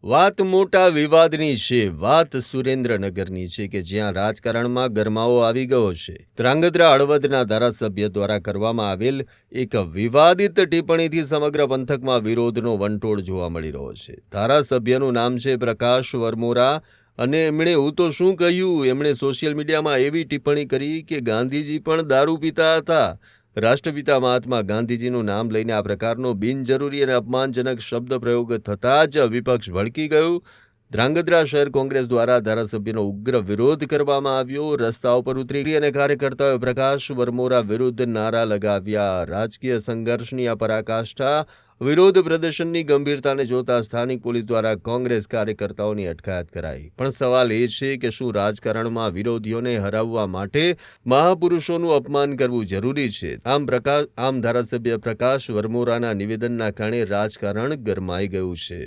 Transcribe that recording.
વાત મોટા વિવાદની છે. વાત સુરેન્દ્રનગરની છે કે જ્યાં રાજકારણમાં ગરમાવો આવી ગયો છે. ધ્રાંગધ્રા હળવદના ધારાસભ્ય દ્વારા કરવામાં આવેલ એક વિવાદિત ટિપ્પણીથી સમગ્ર પંથકમાં વિરોધનો વંટોળ જોવા મળી રહ્યો છે. ધારાસભ્યનું નામ છે પ્રકાશ વરમોરા અને એમણે હું તો શું કહ્યું, એમણે સોશિયલ મીડિયામાં એવી ટિપ્પણી કરી કે ગાંધીજી પણ દારૂ પીતા હતા. રાષ્ટ્રપિતા મહાત્મા ગાંધીજીનું નામ લઈને આ પ્રકારનો બિનજરૂરી અને અપમાનજનક શબ્દ પ્રયોગ થતાં જ વિપક્ષ ભડકી ગયું. ધ્રાંગધ્રા શહેર કોંગ્રેસ દ્વારા ધારાસભ્યનો ઉગ્ર વિરોધ કરવામાં આવ્યો. રસ્તાઓ પર ઉતરી અને કાર્યકર્તાઓએ પ્રકાશ વરમોરા વિરુદ્ધ નારા લગાવ્યા. રાજકીય સંઘર્ષની આ પરાકાષ્ઠા વિરોધ પ્રદર્શનની ગંભીરતાને જોતા સ્થાનિક પોલીસ દ્વારા કોંગ્રેસ કાર્યકર્તાઓની અટકાયત કરાઈ. પણ સવાલ એ છે કે શું રાજકારણમાં વિરોધીઓને હરાવવા માટે મહાપુરુષોનું અપમાન કરવું જરૂરી છે? આમ ધારાસભ્ય પ્રકાશ વરમોરાના નિવેદનના કારણે રાજકારણ ગરમાઈ ગયું છે.